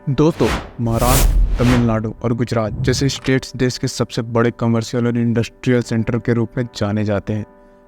दोस्तों, महाराष्ट्र, तमिलनाडु और गुजरात जैसे स्टेट्स देश के सबसे बड़े कमर्शियल और इंडस्ट्रियल सेंटर के रूप में जाने जाते हैं।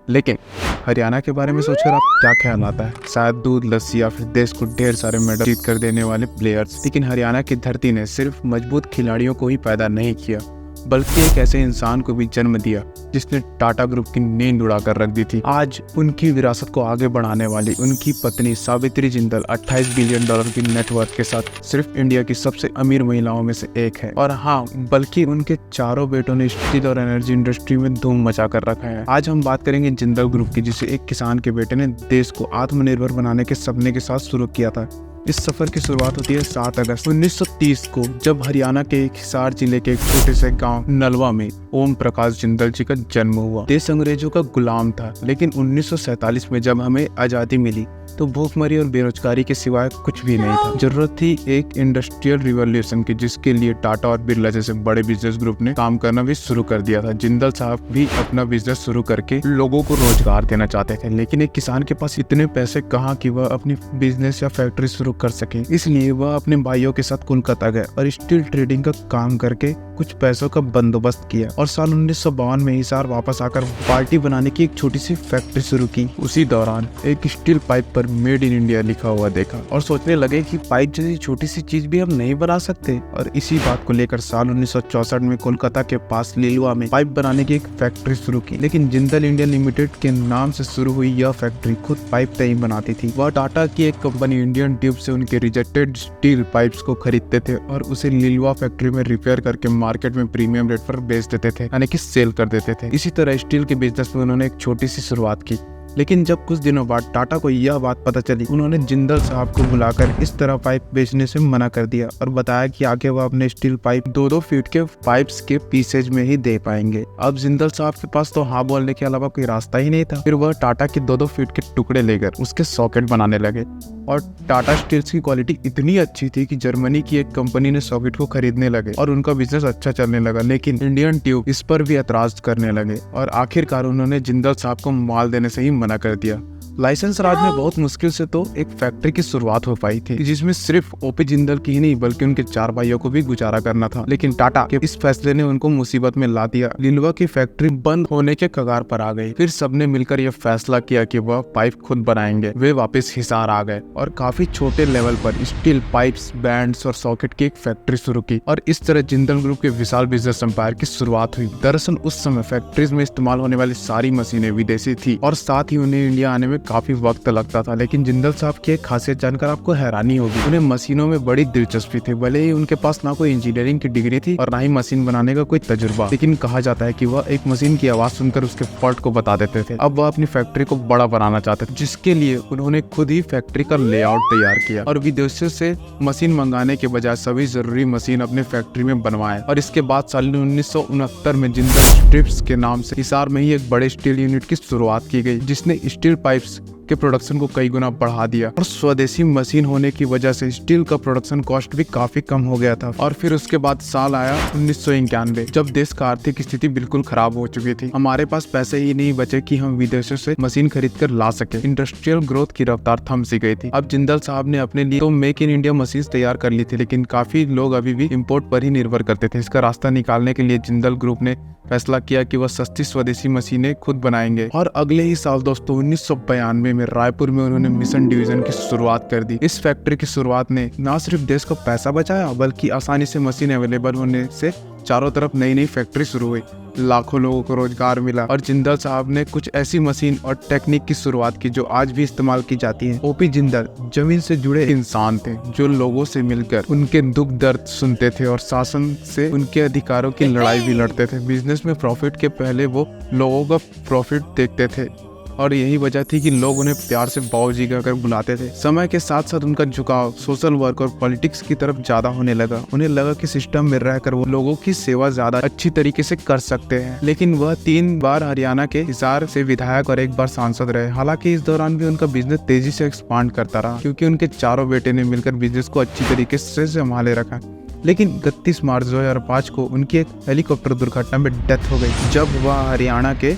लेकिन हरियाणा के बारे में सोचकर आप क्या ख्याल आता है? शायद दूध, लस्सी या फिर देश को ढेर सारे मेडल जीत कर देने वाले प्लेयर्स। लेकिन हरियाणा की धरती ने सिर्फ मजबूत खिलाड़ियों को ही पैदा नहीं किया, बल्कि एक ऐसे इंसान को भी जन्म दिया जिसने टाटा ग्रुप की नींद उड़ाकर रख दी थी। आज उनकी विरासत को आगे बढ़ाने वाली उनकी पत्नी सावित्री जिंदल 28 बिलियन डॉलर की नेटवर्थ के साथ सिर्फ इंडिया की सबसे अमीर महिलाओं में से एक है। और हाँ, बल्कि उनके चारों बेटों ने स्टील और एनर्जी इंडस्ट्री में धूम मचा कर रखा है। आज हम बात करेंगे जिंदल ग्रुप की, जिसे एक किसान के बेटे ने देश को आत्मनिर्भर बनाने के सपने के साथ शुरू किया था। इस सफर की शुरुआत होती है 7 अगस्त 1930 को, जब हरियाणा के एक हिसार जिले के एक छोटे से गांव नलवा में ओम प्रकाश जिंदल जी का जन्म हुआ। देश अंग्रेजों का गुलाम था, लेकिन 1947 में जब हमें आजादी मिली तो भूखमरी और बेरोजगारी के सिवाय कुछ भी नहीं था। जरूरत थी एक इंडस्ट्रियल रिवॉल्यूशन की, जिसके लिए टाटा और बिरला जैसे बड़े बिजनेस ग्रुप ने काम करना भी शुरू कर दिया था। जिंदल साहब भी अपना बिजनेस शुरू करके लोगों को रोजगार देना चाहते थे, लेकिन एक किसान के पास इतने पैसे कहाँ कि वह अपनी बिजनेस या फैक्ट्री शुरू कर सके। इसलिए वह अपने भाइयों के साथ कोलकाता गए और स्टील ट्रेडिंग का काम करके कुछ पैसों का बंदोबस्त किया और साल 1952 में हिसार वापस आकर पार्टी बनाने की एक छोटी सी फैक्ट्री शुरू की। उसी दौरान एक स्टील पाइप पर मेड इन इंडिया लिखा हुआ देखा और सोचने लगे कि पाइप जैसी छोटी सी चीज भी हम नहीं बना सकते। और इसी बात को लेकर साल 1964 में कोलकाता के पास लीलवा में पाइप बनाने की एक फैक्ट्री शुरू की। लेकिन जिंदल इंडिया लिमिटेड के नाम से शुरू हुई यह फैक्ट्री खुद पाइप नहीं बनाती थी। वह टाटा की एक कंपनी इंडियन ट्यूब से उनके रिजेक्टेड स्टील पाइप्स को खरीदते थे और उसे लीलवा फैक्ट्री में रिपेयर करके मार्केट में प्रीमियम रेट पर बेच देते थे, यानी कि सेल कर देते थे। इसी तरह स्टील के बिजनेस में उन्होंने एक छोटी सी शुरुआत की। लेकिन जब कुछ दिनों बाद टाटा को यह बात पता चली, उन्होंने जिंदल साहब को बुलाकर इस तरह पाइप बेचने से मना कर दिया और बताया कि आगे वह अपने स्टील पाइप 2-2 फीट के पाइप्स के पीसेज में ही दे पाएंगे। अब जिंदल साहब के पास तो हाँ बोलने के अलावा कोई रास्ता ही नहीं था। फिर वह टाटा के 2-2 फीट के टुकड़े लेकर उसके सॉकेट बनाने लगे और टाटा स्टील्स की क्वालिटी इतनी अच्छी थी कि जर्मनी की एक कंपनी ने सॉकेट को खरीदने लगे और उनका बिजनेस अच्छा चलने लगा। लेकिन इंडियन ट्यूब इस पर भी एतराज करने लगे और आखिरकार उन्होंने जिंदल साहब को माल देने से ही मना कर दिया। लाइसेंस राज में बहुत मुश्किल से तो एक फैक्ट्री की शुरुआत हो पाई थी, जिसमें सिर्फ ओपी जिंदल की ही नहीं बल्कि उनके 4 भाइयों को भी गुजारा करना था। लेकिन टाटा के इस फैसले ने उनको मुसीबत में ला दिया। लीलवा की फैक्ट्री बंद होने के कगार पर आ गई। फिर सबने मिलकर यह फैसला किया कि वह पाइप खुद बनाएंगे। वे वापस हिसार आ गए और काफी छोटे लेवल पर स्टील पाइप्स, बैंड्स और सॉकेट की एक फैक्ट्री शुरू की और इस तरह जिंदल ग्रुप के विशाल बिजनेस एम्पायर की शुरुआत हुई। दरअसल उस समय फैक्ट्रीज में इस्तेमाल होने वाली सारी मशीनें विदेशी थी और साथ ही उन्हें इंडिया आने में काफी वक्त लगता था। लेकिन जिंदल साहब की एक खासियत जानकर आपको हैरानी होगी, उन्हें मशीनों में बड़ी दिलचस्पी थी। भले ही उनके पास ना कोई इंजीनियरिंग की डिग्री थी और ना ही मशीन बनाने का कोई तजुर्बा, लेकिन कहा जाता है कि वह एक मशीन की आवाज सुनकर उसके फॉल्ट को बता देते थे। अब वह अपनी फैक्ट्री को बड़ा बनाना चाहते थे, जिसके लिए उन्होंने खुद ही फैक्ट्री का लेआउट तैयार किया और विदेशों से मशीन मंगाने के बजाय सभी जरूरी मशीन अपने फैक्ट्री में बनवाए। और इसके बाद साल 1969 में जिंदल स्ट्रिप्स के नाम से हिसार में ही एक बड़े स्टील यूनिट की शुरुआत की गई, जिसने स्टील पाइप्स के प्रोडक्शन को कई गुना बढ़ा दिया। और स्वदेशी मशीन होने की वजह से स्टील का प्रोडक्शन कॉस्ट भी काफी कम हो गया था। और फिर उसके बाद साल आया 1991, जब देश का आर्थिक स्थिति बिल्कुल खराब हो चुकी थी। हमारे पास पैसे ही नहीं बचे कि हम विदेशों से मशीन खरीद कर ला सके। इंडस्ट्रियल ग्रोथ की रफ्तार थम सी गई थी। अब जिंदल साहब ने अपने लिए तो मेक इन इंडिया मशीन तैयार कर ली थी, लेकिन काफी लोग अभी भी इम्पोर्ट पर ही निर्भर करते थे। इसका रास्ता निकालने के लिए जिंदल ग्रुप ने फैसला किया कि वह सस्ती स्वदेशी मशीनें खुद बनाएंगे। और अगले ही साल दोस्तों 1992 में रायपुर में उन्होंने मिशन डिवीजन की शुरुआत कर दी। इस फैक्ट्री की शुरुआत ने न सिर्फ देश को पैसा बचाया, बल्कि आसानी से मशीन अवेलेबल होने से चारों तरफ नई नई फैक्ट्री शुरू हुई। लाखों लोगों को रोजगार मिला और जिंदल साहब ने कुछ ऐसी मशीन और टेक्निक की शुरुआत की जो आज भी इस्तेमाल की जाती है। ओपी जिंदल जमीन से जुड़े इंसान थे, जो लोगों से मिलकर उनके दुख दर्द सुनते थे और शासन से उनके अधिकारों की लड़ाई भी लड़ते थे। बिजनेस में प्रॉफिट के पहले वो लोगों का प्रॉफिट देखते थे और यही वजह थी कि लोग उन्हें प्यार से बाबूजी कहकर बुलाते थे। समय के साथ साथ उनका झुकाव सोशल वर्क और पॉलिटिक्स की तरफ ज्यादा होने लगा। उन्हें लगा कि सिस्टम में रहकर वो लोगों की सेवा ज्यादा अच्छी तरीके से कर सकते हैं। लेकिन वह 3 बार हरियाणा के हिसार से विधायक और 1 बार सांसद रहे। हालांकि इस दौरान भी उनका बिजनेस तेजी से एक्सपांड करता रहा, क्योंकि उनके चारों बेटे ने मिलकर बिजनेस को अच्छी तरीके से संभाले रखा। लेकिन 31 मार्च 2005 को उनकी एक हेलीकॉप्टर दुर्घटना में डेथ हो गई, जब वह हरियाणा के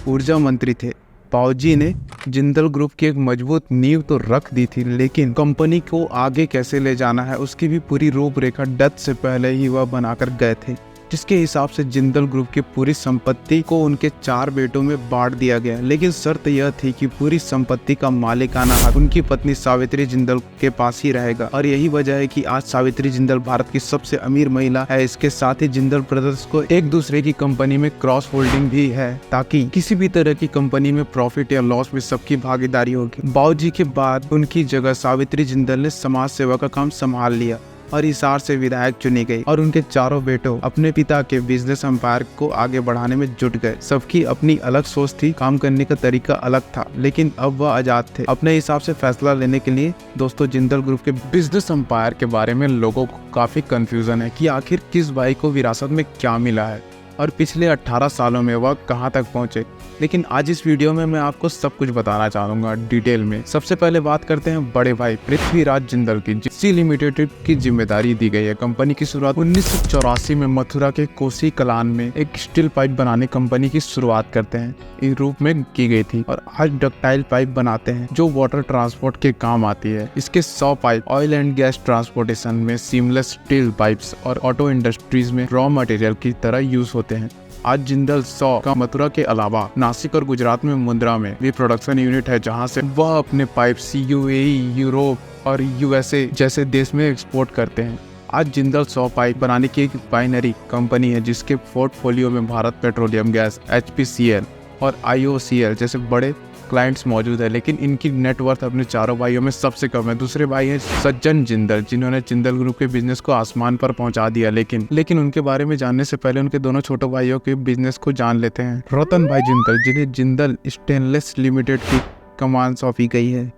ऊर्जा मंत्री थे। बाबूजी ने जिंदल ग्रुप की एक मजबूत नींव तो रख दी थी, लेकिन कंपनी को आगे कैसे ले जाना है उसकी भी पूरी रूपरेखा डेथ से पहले ही वह बनाकर गए थे, जिसके हिसाब से जिंदल ग्रुप की पूरी संपत्ति को उनके 4 बेटों में बांट दिया गया। लेकिन शर्त यह थी कि पूरी संपत्ति का मालिकाना हक उनकी पत्नी सावित्री जिंदल के पास ही रहेगा, और यही वजह है कि आज सावित्री जिंदल भारत की सबसे अमीर महिला है। इसके साथ ही जिंदल ब्रदर्स को एक दूसरे की कंपनी में क्रॉस होल्डिंग भी है, ताकि किसी भी तरह की कंपनी में प्रॉफिट या लॉस में सबकी भागीदारी होगी। बाबूजी के बाद उनकी जगह सावित्री जिंदल ने समाज सेवा का काम संभाल लिया और हिसार से विधायक चुनी गई, और उनके चारों बेटों अपने पिता के बिजनेस एम्पायर को आगे बढ़ाने में जुट गए। सबकी अपनी अलग सोच थी, काम करने का तरीका अलग था, लेकिन अब वह आजाद थे अपने हिसाब से फैसला लेने के लिए। दोस्तों, जिंदल ग्रुप के बिजनेस एम्पायर के बारे में लोगों को काफी कंफ्यूजन है कि आखिर किस भाई को विरासत में क्या मिला है और पिछले 18 सालों में वह कहां तक पहुंचे। लेकिन आज इस वीडियो में मैं आपको सब कुछ बताना चाहूंगा डिटेल में। सबसे पहले बात करते हैं बड़े भाई पृथ्वीराज जिंदल की, जिसे लिमिटेड की जिम्मेदारी दी गई है। कंपनी की शुरुआत 1984 में मथुरा के कोसी कलान में एक स्टील पाइप बनाने कंपनी की शुरुआत करते हैं इस रूप में की गई थी, और आज डक्टाइल पाइप बनाते हैं जो वाटर ट्रांसपोर्ट के काम आती है। इसके 100 pipe oil and gas transportation में, सीमलेस स्टील पाइप्स और ऑटो इंडस्ट्रीज में रॉ मटेरियल की तरह यूज होते हैं। आज जिंदल 100 का मथुरा के अलावा नासिक और गुजरात में मुंद्रा में भी प्रोडक्शन यूनिट है, जहां से वह अपने पाइप UAE, यूरोप और USA जैसे देश में एक्सपोर्ट करते हैं। आज जिंदल 100 पाइप बनाने की एक बाइनरी कंपनी है, जिसके पोर्टफोलियो में भारत पेट्रोलियम गैस, HPCL और IOCL जैसे बड़े क्लाइंट्स मौजूद है। लेकिन इनकी नेटवर्थ अपने चारों भाइयों में सबसे कम है। दूसरे भाई हैं सज्जन जिंदल, जिन्होंने जिंदल ग्रुप के बिजनेस को आसमान पर पहुंचा दिया। लेकिन उनके बारे में जानने से पहले उनके दोनों छोटे भाइयों के बिजनेस को जान लेते हैं। रतन भाई जिंदल, जिन्हें जिंदल स्टेनलेस लिमिटेड की कमान सौंपी गई है।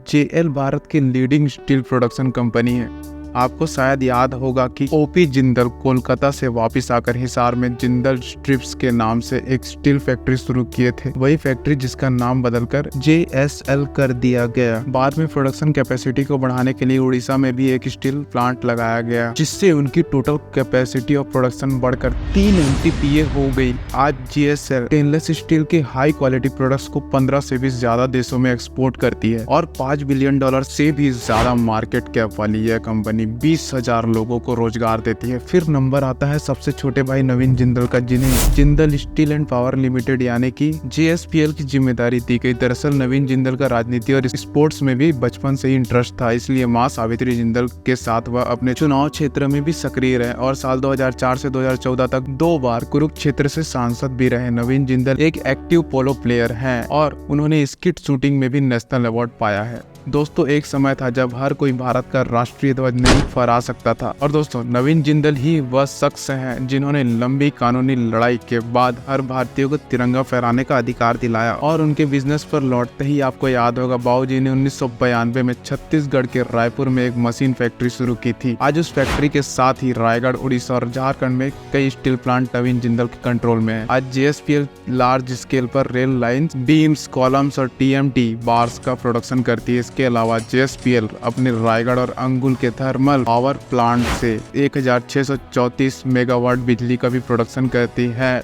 JL भारत की लीडिंग स्टील प्रोडक्शन कंपनी है। आपको शायद याद होगा कि OP जिंदल कोलकाता से वापस आकर हिसार में जिंदल स्ट्रिप्स के नाम से एक स्टील फैक्ट्री शुरू किए थे। वही फैक्ट्री जिसका नाम बदलकर JSL कर दिया गया। बाद में प्रोडक्शन कैपेसिटी को बढ़ाने के लिए उड़ीसा में भी एक स्टील प्लांट लगाया गया, जिससे उनकी टोटल कैपेसिटी ऑफ प्रोडक्शन बढ़कर 3 MTPA हो गई। आज JSL स्टेनलेस स्टील के हाई क्वालिटी प्रोडक्ट्स को 15 से भी ज्यादा देशों में एक्सपोर्ट करती है, और $5 बिलियन से भी ज्यादा मार्केट कैप वाली यह कंपनी 20,000 लोगों को रोजगार देती है। फिर नंबर आता है सबसे छोटे भाई नवीन जिंदल का, जिन्हें Jindal steel and power limited यानी कि JSPL की जिम्मेदारी दी गई। दरअसल नवीन जिंदल का राजनीति और स्पोर्ट्स में भी बचपन से ही इंटरेस्ट था, इसलिए मां सावित्री जिंदल के साथ वह अपने चुनाव क्षेत्र में भी सक्रिय रहे, और साल 2004 से 2014 तक 2 बार कुरुक्षेत्र से सांसद भी रहे। नवीन जिंदल एक एक्टिव पोलो प्लेयर हैं, और उन्होंने स्किट शूटिंग में भी नेशनल अवार्ड पाया है। दोस्तों, एक समय था जब हर कोई भारत का राष्ट्रीय ध्वज नहीं फहरा सकता था, और दोस्तों नवीन जिंदल ही वह शख्स हैं जिन्होंने लंबी कानूनी लड़ाई के बाद हर भारतीय को तिरंगा फहराने का अधिकार दिलाया। और उनके बिजनेस पर लौटते ही आपको याद होगा, बाबूजी ने 1992 में छत्तीसगढ़ के रायपुर में एक मशीन फैक्ट्री शुरू की थी। आज उस फैक्ट्री के साथ ही रायगढ़, उड़ीसा और झारखंड में कई स्टील प्लांट नवीन जिंदल के कंट्रोल में है। आज JSPL लार्ज स्केल पर रेल लाइन्स, बीम्स, कॉलम्स और TMT बार्स का प्रोडक्शन करती है। इसके अलावा JSPL अपने रायगढ़ और अंगुल के थर्मल पावर प्लांट से 1634 मेगावाट बिजली का भी प्रोडक्शन करती है।